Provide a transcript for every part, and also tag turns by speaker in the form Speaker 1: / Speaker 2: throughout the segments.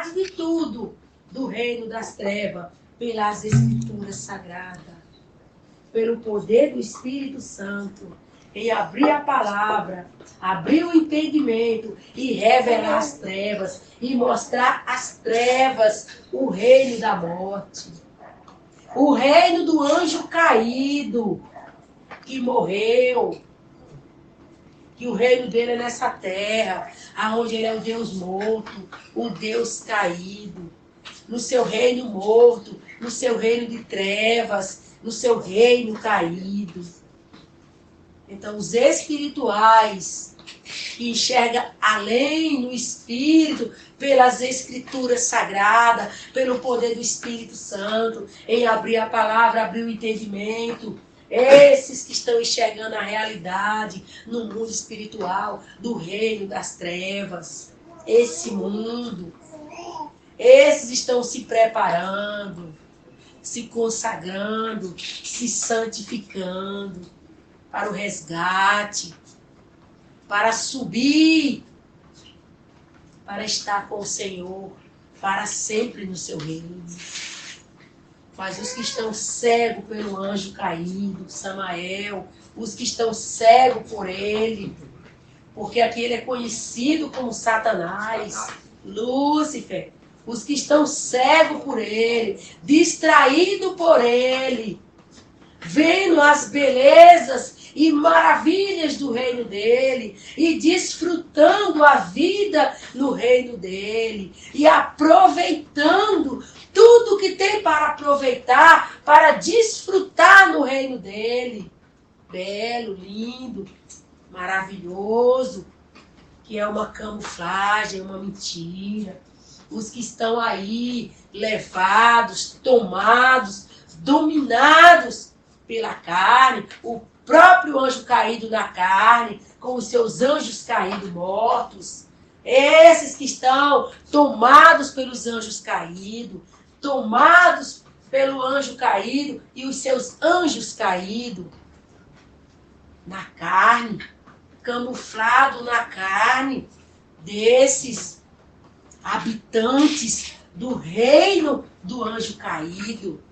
Speaker 1: verdade de tudo do reino das trevas, pelas Escrituras Sagradas, pelo poder do Espírito Santo, em abrir a palavra, abrir o entendimento e revelar as trevas, e mostrar às trevas o reino da morte, o reino do anjo caído, que morreu, que o reino dele é nessa terra, aonde ele é o Deus morto, o Deus caído, no seu reino morto, no seu reino de trevas, no seu reino caído. Então, os espirituais que enxergam além no Espírito, pelas Escrituras Sagradas, pelo poder do Espírito Santo, em abrir a palavra, abrir o entendimento, esses que estão enxergando a realidade no mundo espiritual, do reino das trevas, esse mundo, esses estão se preparando, se consagrando, se santificando para o resgate, para subir, para estar com o Senhor, para sempre no seu reino. Mas os que estão cegos pelo anjo caído, Samael, os que estão cegos por ele, porque aqui ele é conhecido como Satanás, Lúcifer, os que estão cegos por ele, distraídos por ele, vendo as belezas e maravilhas do reino dele, e desfrutando a vida no reino dele, e aproveitando tudo que tem para aproveitar, para desfrutar no reino dele. Belo, lindo, maravilhoso, que é uma camuflagem, uma mentira. Os que estão aí levados, tomados, dominados pela carne, o próprio anjo caído na carne, com os seus anjos caídos mortos. Esses que estão tomados pelos anjos caídos, tomados pelo anjo caído e os seus anjos caídos na carne, camuflado na carne desses habitantes do reino do anjo caído,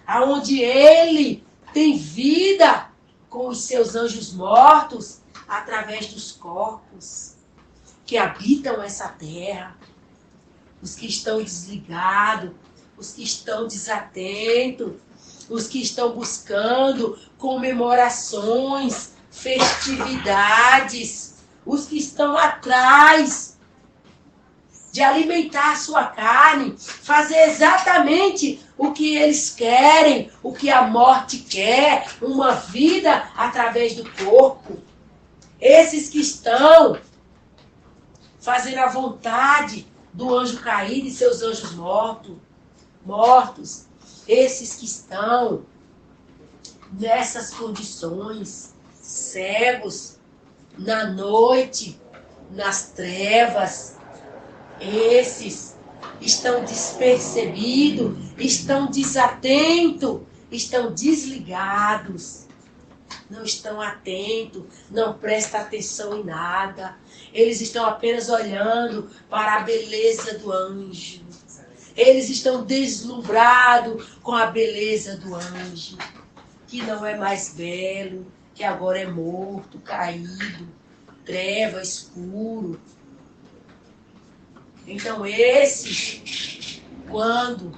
Speaker 1: aonde ele tem vida com os seus anjos mortos através dos corpos que habitam essa terra, os que estão desligados, os que estão desatentos, os que estão buscando comemorações, festividades, os que estão atrás de alimentar a sua carne, fazer exatamente o que eles querem, o que a morte quer, uma vida através do corpo. Esses que estão fazendo a vontade do anjo caído e seus anjos mortos, esses que estão nessas condições, cegos, na noite, nas trevas, esses estão despercebidos, estão desatentos, estão desligados, não estão atentos, não prestam atenção em nada. Eles estão apenas olhando para a beleza do anjo. Eles estão deslumbrados com a beleza do anjo, que não é mais belo, que agora é morto, caído, treva, escuro. Então esses, quando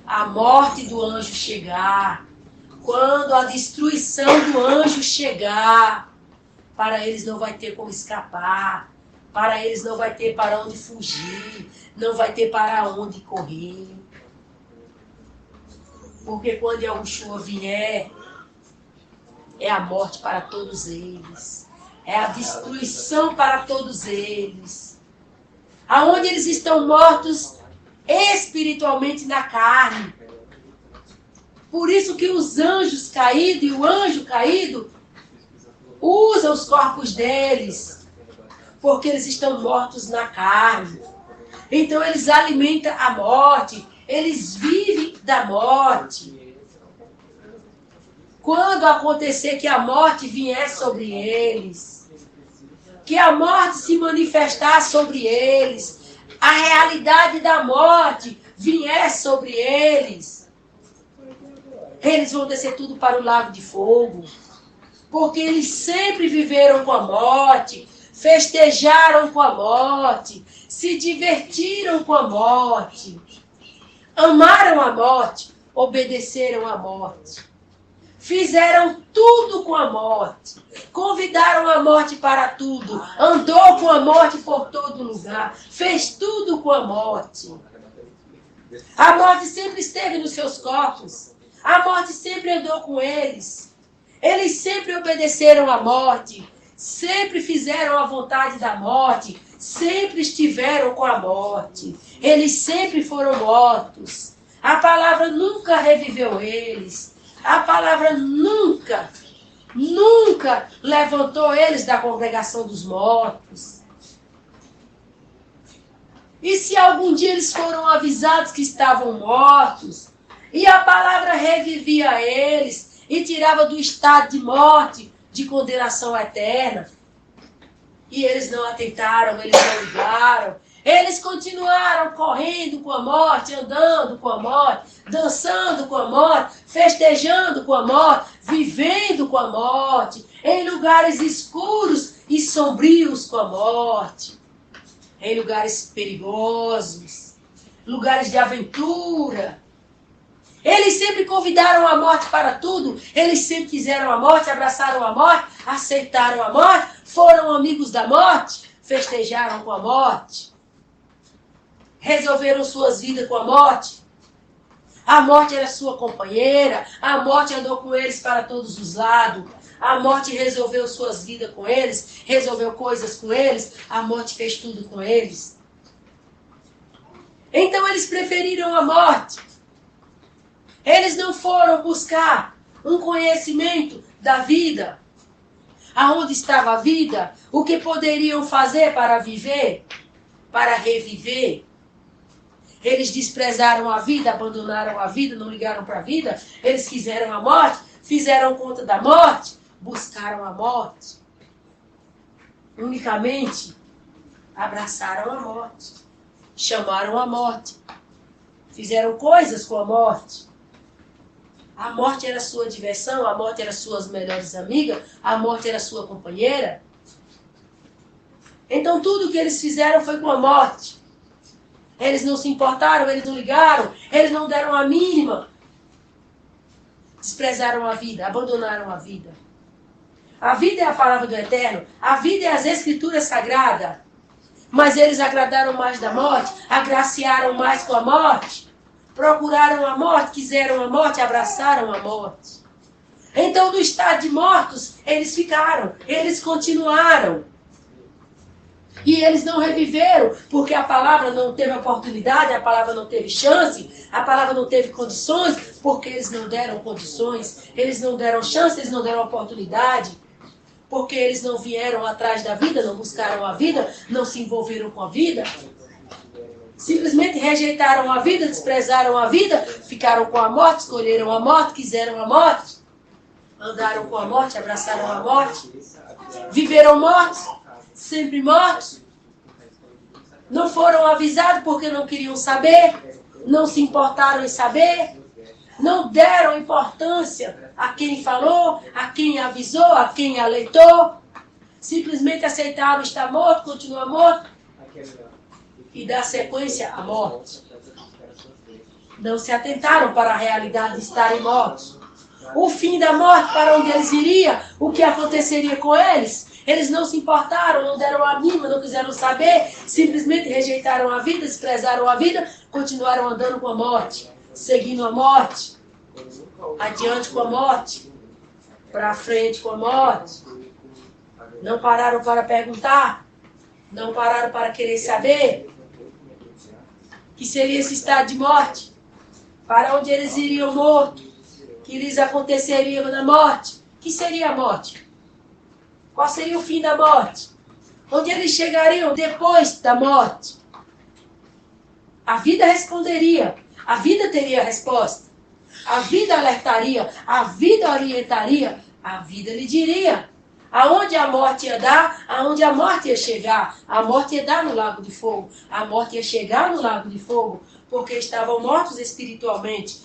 Speaker 1: a morte do anjo chegar, quando a destruição do anjo chegar, para eles não vai ter como escapar, para eles não vai ter para onde fugir, não vai ter para onde correr. Porque quando Yahushua vier, é a morte para todos eles, é a destruição para todos eles. Aonde eles estão mortos espiritualmente na carne. Por isso que os anjos caídos e o anjo caído usam os corpos deles, porque eles estão mortos na carne. Então eles alimentam a morte, eles vivem da morte. Quando acontecer que a morte vier sobre eles, que a morte se manifestar sobre eles, a realidade da morte vier sobre eles, eles vão descer tudo para o lago de fogo. Porque eles sempre viveram com a morte, festejaram com a morte, se divertiram com a morte, amaram a morte, obedeceram à morte. Fizeram tudo com a morte, convidaram a morte para tudo, andou com a morte por todo lugar, fez tudo com a morte. A morte sempre esteve nos seus corpos, a morte sempre andou com eles. Eles sempre obedeceram à morte, sempre fizeram a vontade da morte, sempre estiveram com a morte. Eles sempre foram mortos. A palavra nunca reviveu eles. A palavra nunca levantou eles da congregação dos mortos. E se algum dia eles foram avisados que estavam mortos, e a palavra revivia eles, e tirava do estado de morte, de condenação eterna. E eles não atentaram, eles não ligaram. Eles continuaram correndo com a morte, andando com a morte, dançando com a morte, festejando com a morte, vivendo com a morte, em lugares escuros e sombrios com a morte, em lugares perigosos, lugares de aventura. Eles sempre convidaram a morte para tudo. Eles sempre quiseram a morte, abraçaram a morte, aceitaram a morte, foram amigos da morte, festejaram com a morte, resolveram suas vidas com a morte. A morte era sua companheira, a morte andou com eles para todos os lados. A morte resolveu suas vidas com eles, resolveu coisas com eles, a morte fez tudo com eles. Então eles preferiram a morte. Eles não foram buscar um conhecimento da vida. Aonde estava a vida? O que poderiam fazer para viver? Para reviver? Eles desprezaram a vida, abandonaram a vida, não ligaram para a vida. Eles quiseram a morte, fizeram conta da morte, buscaram a morte. Unicamente abraçaram a morte, chamaram a morte, fizeram coisas com a morte. A morte era sua diversão, a morte era suas melhores amigas, a morte era sua companheira. Então tudo que eles fizeram foi com a morte. Eles não se importaram, eles não ligaram, eles não deram a mínima. Desprezaram a vida, abandonaram a vida. A vida é a palavra do Eterno, a vida é as Escrituras Sagradas. Mas eles agradaram mais da morte, agraciaram mais com a morte. Procuraram a morte, quiseram a morte, abraçaram a morte. Então, no estado de mortos, eles ficaram, eles continuaram. E eles não reviveram, porque a palavra não teve oportunidade, a palavra não teve chance, a palavra não teve condições, porque eles não deram condições, eles não deram chance, eles não deram oportunidade, porque eles não vieram atrás da vida, não buscaram a vida, não se envolveram com a vida. Simplesmente rejeitaram a vida, desprezaram a vida, ficaram com a morte, escolheram a morte, quiseram a morte, andaram com a morte, abraçaram a morte, viveram mortos, sempre mortos, não foram avisados porque não queriam saber, não se importaram em saber, não deram importância a quem falou, a quem avisou, a quem alertou, simplesmente aceitaram estar morto, continuar morto, e dar sequência à morte. Não se atentaram para a realidade de estarem mortos. O fim da morte, para onde eles iriam, o que aconteceria com eles. Eles não se importaram, não deram a mínima, não quiseram saber, simplesmente rejeitaram a vida, desprezaram a vida, continuaram andando com a morte, seguindo a morte, adiante com a morte, para frente com a morte. Não pararam para perguntar, não pararam para querer saber que seria esse estado de morte, para onde eles iriam morto, que lhes aconteceria na morte, que seria a morte? Qual seria o fim da morte? Onde eles chegariam depois da morte? A vida responderia, a vida teria resposta, a vida alertaria, a vida orientaria, a vida lhe diria, Aonde a morte ia dar, aonde a morte ia chegar. A morte ia dar no lago de fogo. A morte ia chegar no lago de fogo, porque estavam mortos espiritualmente.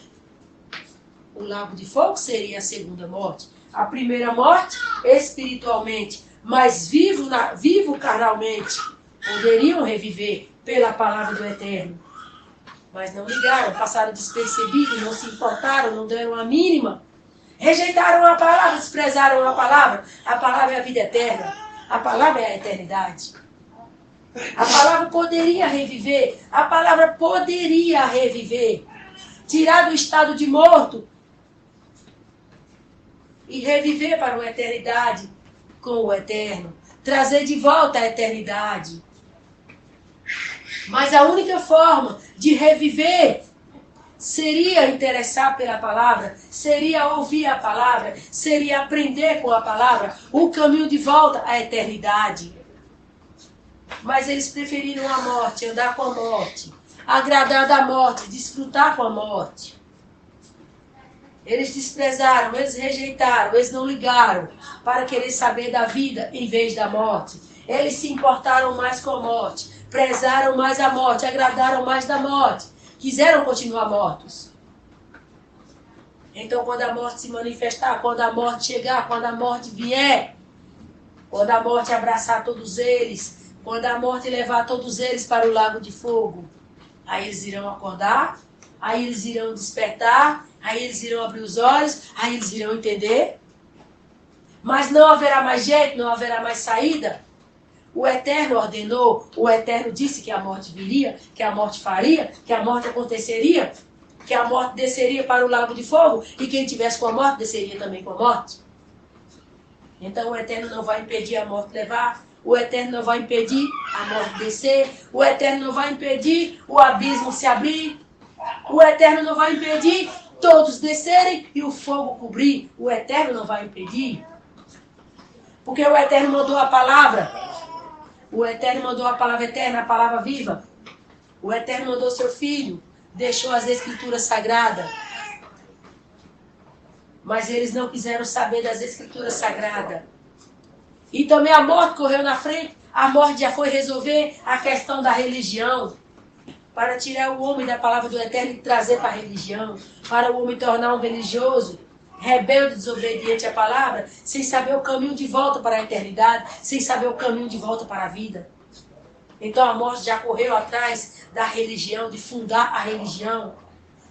Speaker 1: O lago de fogo seria a segunda morte. A primeira morte, espiritualmente, mas vivo carnalmente. Poderiam reviver pela palavra do Eterno. Mas não ligaram, passaram despercebidos, não se importaram, não deram a mínima. Rejeitaram a palavra, desprezaram a palavra. A palavra é a vida eterna. A palavra é a eternidade. A palavra poderia reviver. A palavra poderia reviver. Tirar do estado de morto e reviver para uma eternidade com o eterno. Trazer de volta a eternidade. Mas a única forma de reviver seria interessar pela palavra, seria ouvir a palavra, seria aprender com a palavra, o caminho de volta à eternidade. Mas eles preferiram a morte, andar com a morte, agradar da morte, desfrutar com a morte. Eles desprezaram, eles rejeitaram, eles não ligaram para querer saber da vida em vez da morte. Eles se importaram mais com a morte, prezaram mais a morte, agradaram mais da morte. Quiseram continuar mortos. Então, quando a morte se manifestar, quando a morte chegar, quando a morte vier, quando a morte abraçar todos eles, quando a morte levar todos eles para o lago de fogo, aí eles irão acordar, aí eles irão despertar, aí eles irão abrir os olhos, aí eles irão entender. Mas não haverá mais jeito, não haverá mais saída. O Eterno ordenou, o Eterno disse que a morte viria, que a morte faria, que a morte aconteceria, que a morte desceria para o lago de fogo, e quem tivesse com a morte desceria também com a morte. Então o Eterno não vai impedir a morte levar, o Eterno não vai impedir a morte descer, o Eterno não vai impedir o abismo se abrir, o Eterno não vai impedir todos descerem e o fogo cobrir, o Eterno não vai impedir. Porque o Eterno mandou a palavra. O Eterno mandou a palavra eterna, a palavra viva. O Eterno mandou seu Filho, deixou as Escrituras sagradas. Mas eles não quiseram saber das Escrituras sagradas. E também a morte correu na frente. A morte já foi resolver a questão da religião. Para tirar o homem da palavra do Eterno e trazer para a religião. Para o homem tornar um religioso, rebelde, desobediente à palavra, sem saber o caminho de volta para a eternidade, sem saber o caminho de volta para a vida. Então a morte já correu atrás da religião, de fundar a religião,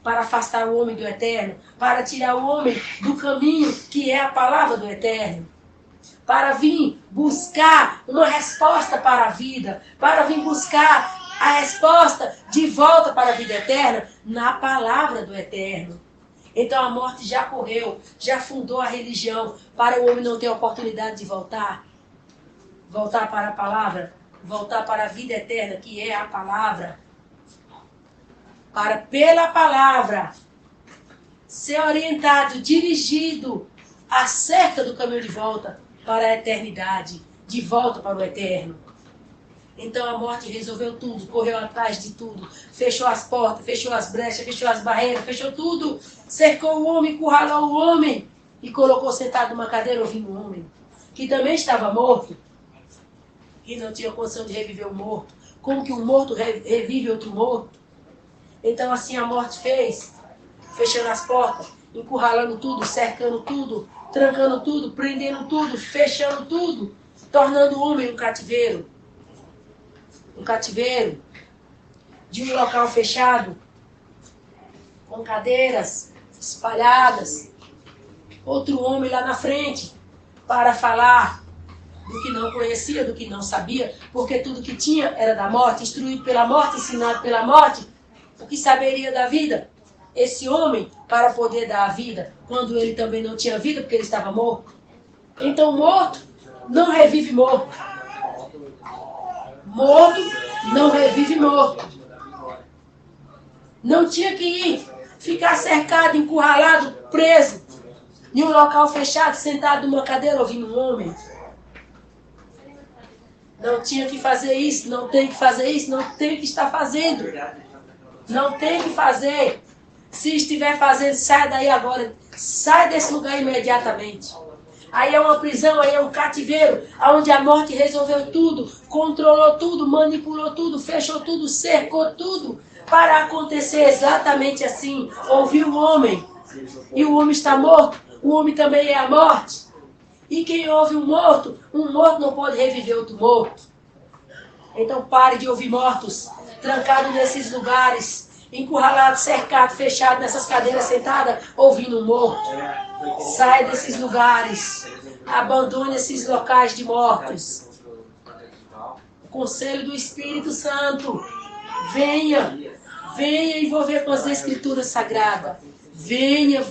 Speaker 1: para afastar o homem do Eterno, para tirar o homem do caminho que é a palavra do Eterno, para vir buscar uma resposta para a vida, para vir buscar a resposta de volta para a vida eterna na palavra do Eterno. Então a morte já correu, já fundou a religião, para o homem não ter a oportunidade de voltar. Voltar para a palavra, voltar para a vida eterna, que é a palavra. Para, pela palavra, ser orientado, dirigido acerca do caminho de volta para a eternidade, de volta para o eterno. Então a morte resolveu tudo, correu atrás de tudo, fechou as portas, fechou as brechas, fechou as barreiras, fechou tudo, cercou o homem, encurralou o homem e colocou sentado numa cadeira ouvindo o homem, que também estava morto e não tinha condição de reviver o morto. Como que um morto revive outro morto? Então assim a morte fez, fechando as portas, encurralando tudo, cercando tudo, trancando tudo, prendendo tudo, fechando tudo, tornando o homem um cativeiro. Um cativeiro de um local fechado, com cadeiras espalhadas, outro homem lá na frente para falar do que não conhecia, do que não sabia, porque tudo que tinha era da morte, instruído pela morte, ensinado pela morte, o que saberia da vida? Esse homem, para poder dar a vida, quando ele também não tinha vida, porque ele estava morto. Então morto não revive morto. Morto não revive morto. Não tinha que ir, ficar cercado, encurralado, preso, em um local fechado, sentado numa cadeira ouvindo um homem. Não tinha que fazer isso, não tem que fazer isso, não tem que estar fazendo. Não tem que fazer. Se estiver fazendo, sai daí agora. Sai desse lugar imediatamente. Aí é uma prisão, aí é um cativeiro, onde a morte resolveu tudo, controlou tudo, manipulou tudo, fechou tudo, cercou tudo, para acontecer exatamente assim. Ouviu o homem, e o homem está morto, o homem também é a morte. E quem ouve um morto não pode reviver outro morto. Então pare de ouvir mortos, trancados nesses lugares, encurralado, cercado, fechado nessas cadeiras, sentada, ouvindo um morto. Saia desses lugares, abandone esses locais de mortos. O conselho do Espírito Santo, venha envolver com as Escrituras Sagradas. Venha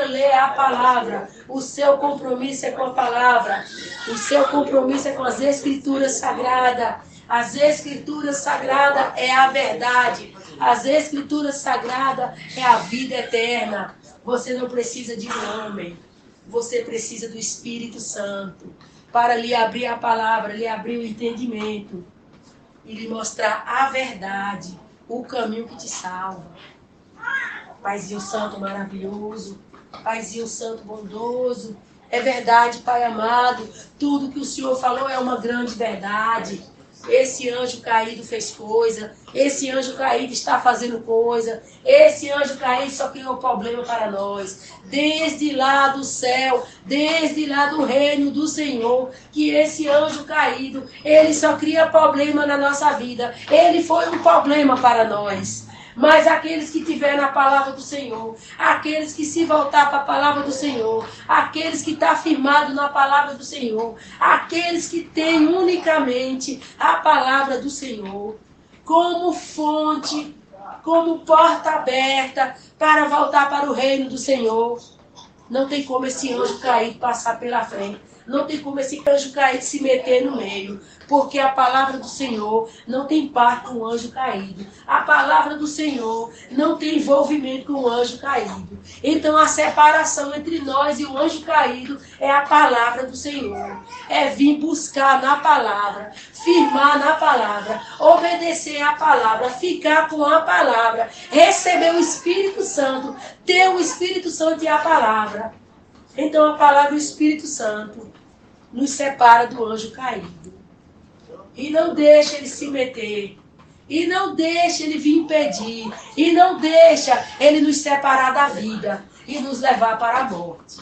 Speaker 1: ler a palavra. O seu compromisso é com a palavra. O seu compromisso é com as Escrituras Sagradas. As Escrituras Sagradas é a verdade. As Escrituras Sagradas é a vida eterna. Você não precisa de um homem. Você precisa do Espírito Santo para lhe abrir a palavra, lhe abrir o entendimento e lhe mostrar a verdade, o caminho que te salva. Paizinho Santo maravilhoso, Paizinho Santo bondoso, é verdade, Pai amado, tudo que o Senhor falou é uma grande verdade. Esse anjo caído fez coisa, esse anjo caído está fazendo coisa, esse anjo caído só criou problema para nós. Desde lá do céu, desde lá do reino do Senhor, que esse anjo caído, ele só cria problema na nossa vida. Ele foi um problema para nós. Mas aqueles que tiverem a palavra do Senhor, aqueles que se voltar para a palavra do Senhor, aqueles que estão firmados na palavra do Senhor, aqueles que têm unicamente a palavra do Senhor, como fonte, como porta aberta para voltar para o reino do Senhor, não tem como esse anjo caído passar pela frente. Não tem como esse anjo caído se meter no meio. Porque a palavra do Senhor não tem parte com o anjo caído. A palavra do Senhor não tem envolvimento com o anjo caído. Então a separação entre nós e o anjo caído é a palavra do Senhor. É vir buscar na palavra, firmar na palavra, obedecer à palavra, ficar com a palavra, receber o Espírito Santo, ter o Espírito Santo e a palavra. Então a palavra do Espírito Santo nos separa do anjo caído. E não deixa ele se meter. E não deixa ele vir impedir. E não deixa ele nos separar da vida e nos levar para a morte.